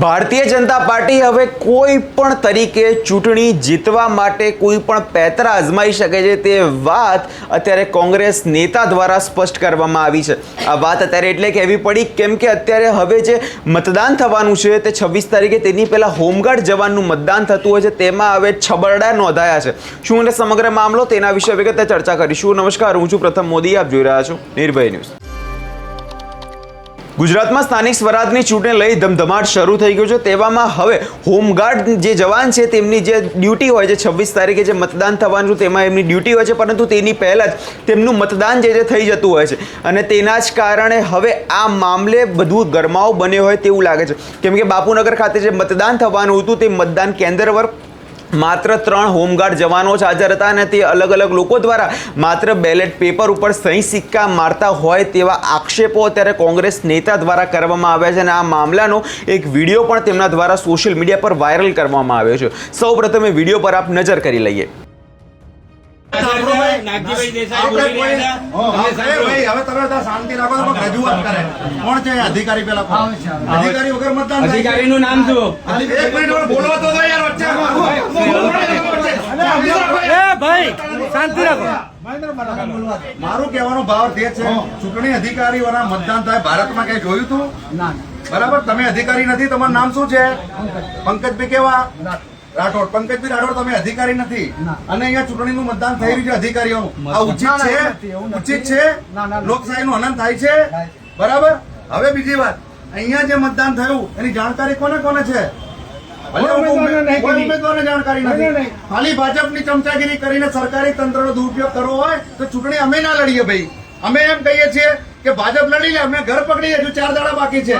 Bharatiya Janata party હવે કોઈ પણ તરીકે ચૂંટણી જીતવા માટે કોઈ પણ પેતરા અજમાઈ શકે છે તે વાત અત્યારે કોંગ્રેસ નેતા દ્વારા સ્પષ્ટ કરવામાં આવી છે। આ વાત અત્યારે એટલે કહેવી પડી કેમ કે અત્યારે હવે જે મતદાન થવાનું છે તે 26 તારીખે તેની પહેલા હોમગાર્ડ જવાનનું મતદાન થતું હોય છે, તેમાં હવે છબરડા નોંધાયા છે। શું અને સમગ્ર મામલો તેના વિશે વિગતે ચર્ચા કરીશું। નમસ્કાર, હું છું પ્રથમ મોદી, આપ જોઈ રહ્યા છો નિર્ભય ન્યૂઝ। ગુજરાતમાં સ્થાનિક સ્વરાજની ચૂંટણી લઈ ધમધમાટ શરૂ થઈ ગયો છે। તેવામાં હવે હોમગાર્ડ જે જવાન છે તેમની જે ડ્યુટી હોય છે 26 તારીખે જે મતદાન થવાનું છે તેમાં એમની ડ્યુટી હોય છે, પરંતુ તેની પહેલાં જ તેમનું મતદાન જે થઈ જતું હોય છે અને તેના જ કારણે હવે આ મામલે બધું ગરમાવો બન્યો હોય તેવું લાગે છે, કેમ કે બાપુનગર ખાતે જે મતદાન થવાનું હતું તે મતદાન કેન્દ્ર પર માત્ર 3 હોમગાર્ડ જવાનો જ હાજર હતા અને તે અલગ અલગ લોકો દ્વારા માત્ર બેલેટ પેપર ઉપર સહી સિક્કા મારતા હોય તેવા આક્ષેપો અત્યારે કોંગ્રેસ નેતા દ્વારા કરવામાં આવ્યા છે અને આ મામલાનો એક વિડીયો પણ તેમના દ્વારા સોશિયલ મીડિયા પર વાયરલ કરવામાં આવ્યો છે। સૌ પ્રથમ એ વિડીયો પર આપ નજર કરી લઈએ। અધિકારીનું નામ શું? શાંતિ રાખો। મારું કહેવાનો ભાવ તે છે, ચૂંટણી અધિકારીઓના મતદાન થાય ભારતમાં કઈ જોયું તું? બરાબર, તમે અધિકારી નથી, તમારું નામ શું છે? પંકજભાઈ કેવા રાઠોડ? પંકજભાઈ રાઠોડ, તમે અધિકારી નથી અને અહીંયા ચૂંટણીનું મતદાન થઈ રહ્યું છે અધિકારીઓનું। આ ઉચિત છે? ઉચિત છે? લોકશાહીનું હનન થાય છે? બરાબર। હવે બીજી વાત, અહીંયા જે મતદાન થયું એની જાણકારી કોને કોને છે? ઉમેદવારને જાણકારી નથી। ખાલી ભાજપની ચમચાગીરી કરીને સરકારી તંત્રનો દુરુપયોગ કરવો હોય તો ચૂંટણી અમે ના લડીએ ભાઈ। અમે એમ કહીએ છીએ કે ભાજપ લડી લે, અમે ઘર પકડીએ, હજુ 4 દાડા બાકી છે।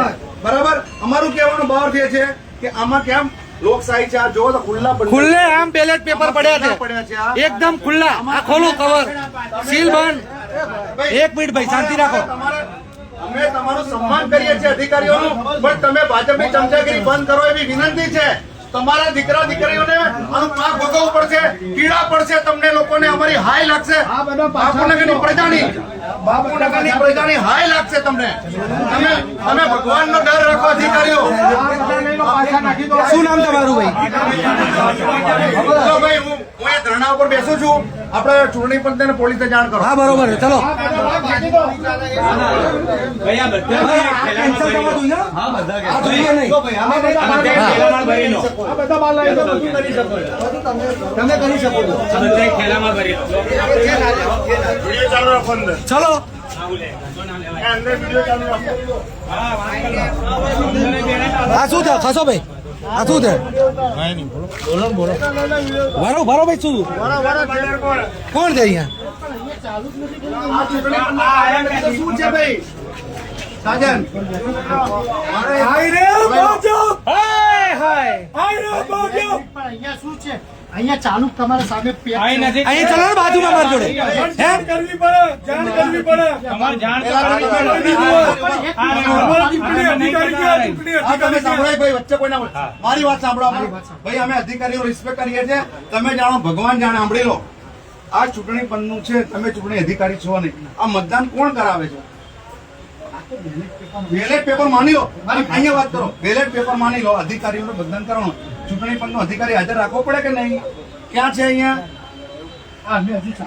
બરાબર, અમારું કહેવાનો ભાવ એ છે કે આમાં કેમ લોકશાહી છે? આ જો તો ખુલ્લે આમ બેલેટ પેપર પડ્યા છે, એકદમ ખુલ્લા। આ ખોલું કવર, સીલ બંધ। 1 મિનિટ ભાઈ, શાંતિ રાખો। અમે તમારું સન્માન કરીએ છીએ અધિકારીઓનું, પણ તમે ભાજપની ચમચાગીરી બંધ કરો એવી વિનંતી છે। તમારા દીકરા દીકરીઓને આનું પાક ભોગવવું પડશે, પીડા પડશે, તમને લોકોને અમારી હાય લાગશે। બાપુનગરની પ્રજાની હાય લાગશે તમને। તમે ભગવાનનો ડર રાખો અધિકારીઓ। શું નામ તમારું ભાઈ? ભાઈ હું એ ધરણા ઉપર બેસું છું, આપણે ચૂંટણી પંચને પોલીસને જાણ કરો। હા બરોબર, ચલો। તમે કરી શકો છો, ચલો આ શું થયું? ખસો ભાઈ, આ શું થયું? બોલો ભાઈ, શું કોણ છે અહીંયા? શું છે ભાઈ સાજન? અહીંયા શું છે? અહીંયા ચાલુ તમારા સામે અહીંયા ચલો ને બાજુમાં મારી જોડે જાણ કરવી પડે તમારે જાણ વચ્ચે કોઈ ના બોલે। મારી વાત સાંભળો ભાઈ, અમે અધિકારીઓ રિસ્પેક્ટ કરીએ છીએ, તમે જાણો, ભગવાન જાણે, સાંભળી લો। આ ચૂંટણી પંચનું છે, તમે ચૂંટણી અધિકારી છો નહીં। આ મતદાન કોણ કરાવે છે? બેલેટ પેપર માની લો, અહીંયા વાત કરો, બેલેટ પેપર માની લો, અધિકારીઓને મતદાન કરવાનું, ચૂંટણી પંચનો અધિકારી હાજર રાખવો પડે કે નહીં? ક્યાં છે અહીંયા?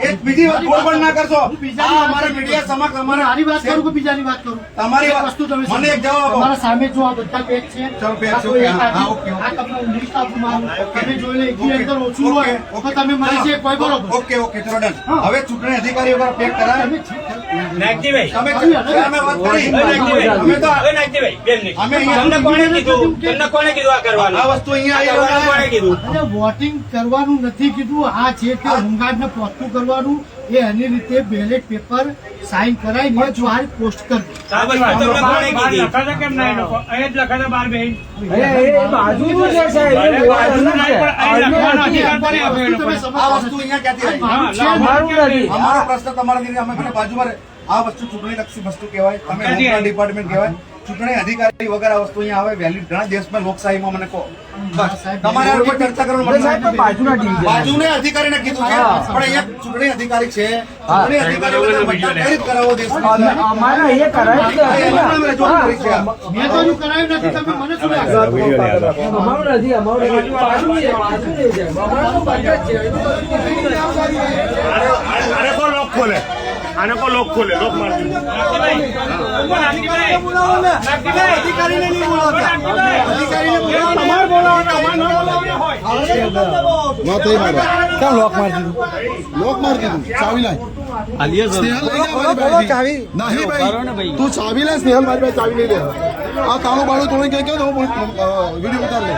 એક બીજી વાત બોલ ના કરશો। અમારે મીડિયા સમક્ષ મારી વાત કરું કે બીજાની વાત કરું? તમારી વસ્તુ તમે મને એક જવાબ આપો। તમારા સામે જો આ બધા પેજ છે, ચલો પેજ છે, હા ઓકે, આ તમને લિસ્ટ આપું મારું, તમે જોઈ લે, એકની અંદર ઓછું હોય તો તમે મને છે કોઈ બરોબર। ઓકે ઓકે, ચલો ડન। હવે ચૂંટણી અધિકારીઓ પર પેક કરાય તમે વાત કરી, આ વસ્તુ અહીંયા વોટિંગ કરવાનું નથી કીધું, આ છે કે હોમગાર્ડ ને પહોંચતું કરવાનું, એ એની રીતે બેલેટ પેપર સાઇન કરાવીને બહાર પોસ્ટ કરવી। અમારો પ્રશ્ન તમારા દિને અમે બાજુમાં, આ વસ્તુ ચૂંટણી લક્ષી વસ્તુ કહેવાય, તમે હોમગાર્ડ ડિપાર્ટમેન્ટ કહેવાય। ચૂંટણી અધિકારી વગર આ વસ્તુ અહીંયા આવે વેલિડ ઘણા દેશમાં લોકશાહીમાં મને કહો બસ તમારે આ ઉપર ચર્ચા કરવાનું બાજુના અધિકારીને કીધું છે પણ અહીંયા ચૂંટણી અધિકારી છે ચૂંટણી અધિકારી વગર મતદાન કઈ રીતે કરાવો દેશમાં અમારે અહીંયા કરાય રજૂઆત કરી છે મેં તો હજુ કરાયું નથી તમે મને શું લાગે અમારું નથી અમારું આને કો લોક ખોલે આને કો લોક ખોલે લોક માર અધિકારીને નહીં બોલાવતા તમારે બોલાવતા અમારે ન બોલાવતા કેમ લોક મારી દીધું ચાવી લાય ચાવી નહીં ભાઈ તું ચાવી લે સ્નેહલ મારી પાસે ચાવી લઈ લે આ તાળું બાળું તોડી કે તો વિડીયો ઉતાર લે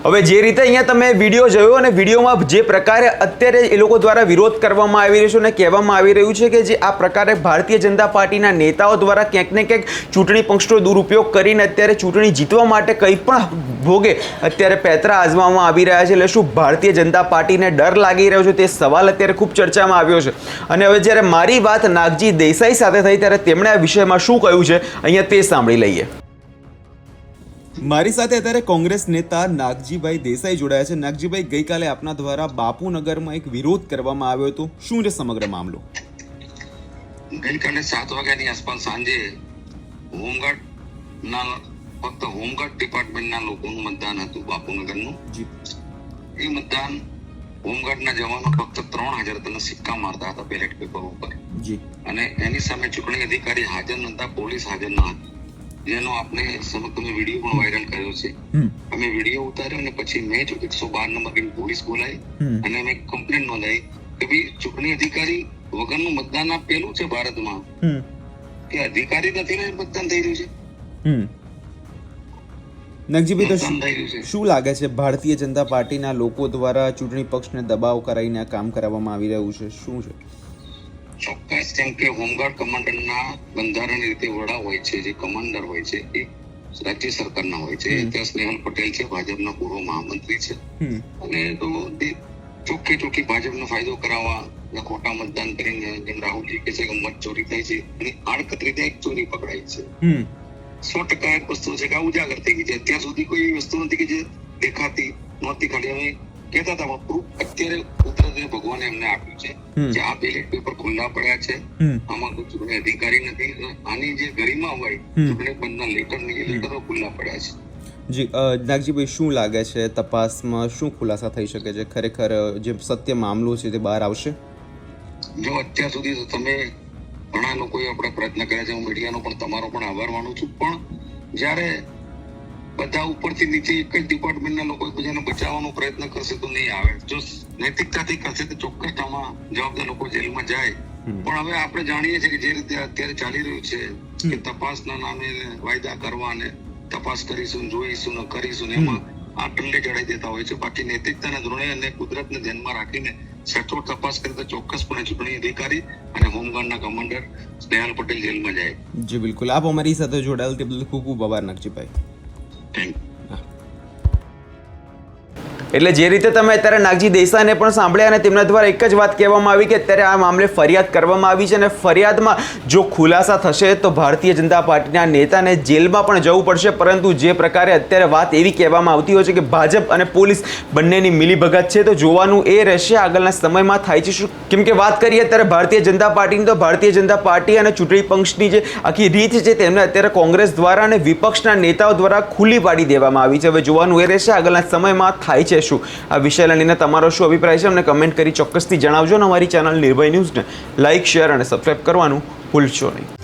હવે જે રીતે અહીંયા તમે વિડીયો જોયો અને વિડીયોમાં જે પ્રકારે અત્યારે એ લોકો દ્વારા વિરોધ કરવામાં આવી રહ્યો છે અને કહેવામાં આવી રહ્યું છે કે જે આ પ્રકારે ભારતીય જનતા પાર્ટીના નેતાઓ દ્વારા ક્યાંક ને ક્યાંક ચૂંટણી પંચનો દુરુપયોગ કરીને અત્યારે ચૂંટણી જીતવા માટે કંઈ પણ ભોગે અત્યારે પેંતરા આઝમાવવામાં આવી રહ્યા છે. એટલે શું ભારતીય જનતા પાર્ટીને ડર લાગી રહ્યો છે તે સવાલ અત્યારે ખૂબ ચર્ચામાં આવ્યો છે. અને હવે જ્યારે મારી વાત નાગજી દેસાઈ સાથે થઈ ત્યારે તેમણે આ વિષયમાં શું કહ્યું છે અહીંયા તે સાંભળી લઈએ. મારી સાથે અત્યારે કોંગ્રેસ નેતા નાગજીભાઈ દેસાઈ જોડાયા છે. નાગજીભાઈ, ગઈકાલે આપના દ્વારા બાપુનગરમાં એક વિરોધ કરવામાં આવ્યો હતો, શું છે સમગ્ર મામલો? ગઈકાલે 7 વાગ્યાની આસપાસ સાંજે હોમગાર્ડના ફક્ત હોમગાર્ડ ડિપાર્ટમેન્ટના લોકોનું મતદાન હતું બાપુનગરનું. એ મતદાન હોમગાર્ડના જવાનો ફક્ત 3000 તને સિક્કા મારતા હતા બેલેટ પેપર ઉપર અને એની સામે ચૂંટણી અધિકારી હાજર નહોતા, પોલીસ હાજર ન હતી, જેનો આપણે તમે વિડીયો પણ વાયરલ કર્યો છે. અમે વિડીયો ઉતાર્યો અને પછી મેં 112 નંબર પોલીસ બોલાવી અને અમે કમ્પ્લેન નોંધાઈ કે ભાઈ ચૂંટણી અધિકારી વગરનું મતદાન આપેલું છે ભારતમાં, કે અધિકારી નથી ને મતદાન થઈ રહ્યું છે. નગજીભાઈ, તો શું લાગે છે ભારતીય જનતા પાર્ટીના લોકો દ્વારા ચૂંટણી પક્ષને દબાવ કરાવીને આ કામ કરવામાં આવી રહ્યું છે, શું છે? ચોક્કસ, કેમ કે હોમગાર્ડ કમાન્ડરના બંધારણ રીતે વડા હોય છે, જે કમાન્ડર હોય છે એ રાજ્ય સરકારના હોય છે. ત્યાં સ્નેહલ પટેલ છે, ભાજપના પૂર્વ મહામંત્રી છે, અને તો ચોખ્ખી ભાજપનો ફાયદો કરાવવા ખોટા મતદાન કરીને જેમ રાહુલજી કે છે કે મત ચોરી થાય છે એની આડકત રીતે એક ચોરી પકડાઈ છે. 100% એક વસ્તુ છે કે આ ઉજાગર થઈ ગઈ છે. અત્યાર સુધી કોઈ એવી વસ્તુ નથી કે જે દેખાતી નહોતી, ખાલી અમે કહેતા હતા પ્રૂફ અત્યારે કુદરતે ભગવાને એમને આપ્યું છે કે આ બેલેટ પેપર ખુલ્લા પડ્યા છે, આમાં કોઈ ચૂંટણી અધિકારી નથી, આની જે ગરિમા હોય ચૂંટણી પંચના લેટરો ખુલ્લા પડ્યા છે. જી નાગજીભાઈ, શું લાગે છે તપાસમાં શું ખુલાસા થઈ શકે છે? ખરેખર જે સત્ય મામલો છે તે બહાર આવશે? જો અત્યાર સુધી તો તમે ઘણા લોકોએ આપણે પ્રયત્ન કર્યા છે, હું મીડિયાનો પણ તમારો પણ આભાર માનું છું, પણ જ્યારે બધા ઉપરથી નીચે એક જ ડિપાર્ટમેન્ટના લોકો એકબીજાને બચાવવાનો પ્રયત્ન કરશે તો નહીં આવે. જો નૈતિકતાથી કરશે તો ચોક્કસ આમાં જવાબદાર લોકો જેલમાં જાય. પણ હવે આપણે જાણીએ છીએ કે જે રીતે અત્યારે ચાલી રહ્યું છે કે તપાસના નામે વાયદા કરવા ને તપાસ કરીશું, જોઈશું ને કરીશું ને એમાં આ ટલ્લે ચડાઈ દેતા હોય છે. બાકી નૈતિકતાના ધોરણે અને કુદરતને ધ્યાનમાં રાખીને સચોટ તપાસ કરે તો ચોક્કસપણે ચૂંટણી અધિકારી અને હોમગાર્ડના કમાન્ડર સ્નેહલ પટેલ જેલમાં જાય. જી બિલકુલ. આપ અમારી સાથે જોડાયેલ તે બદલ ખૂબ ખૂબ આભાર નાગજીભાઈ. એટલે જે રીતે તમે અત્યારે નાગજી દેસાઈને પણ સાંભળ્યા અને તેમના દ્વારા એક જ વાત કહેવામાં આવી કે અત્યારે આ મામલે ફરિયાદ કરવામાં આવી છે અને ફરિયાદમાં જો ખુલાસા થશે તો ભારતીય જનતા પાર્ટીના નેતાને જેલમાં પણ જવું પડશે. પરંતુ જે પ્રકારે અત્યારે વાત એવી કહેવામાં આવતી હોય છે કે ભાજપ અને પોલીસ બંનેની મિલીભગત છે, તો જોવાનું એ રહેશે આગળના સમયમાં થાય છે શું. કેમ કે વાત કરીએ અત્યારે ભારતીય જનતા પાર્ટીની, તો ભારતીય જનતા પાર્ટી અને ચૂંટણી પંચની જે આખી રીત છે તેમને અત્યારે કોંગ્રેસ દ્વારા અને વિપક્ષના નેતાઓ દ્વારા ખુલ્લી પાડી દેવામાં આવી છે. હવે જોવાનું એ રહેશે આગળના સમયમાં થાય છે શું. આ વિષય લઈને તમારો શું અભિપ્રાય છે અમને કમેન્ટ કરી ચોક્કસથી જણાવજો અને અમારી ચેનલ નિર્ભય ન્યૂઝને લાઇક, શેર અને સબસ્ક્રાઇબ કરવાનું ભૂલશો નહીં.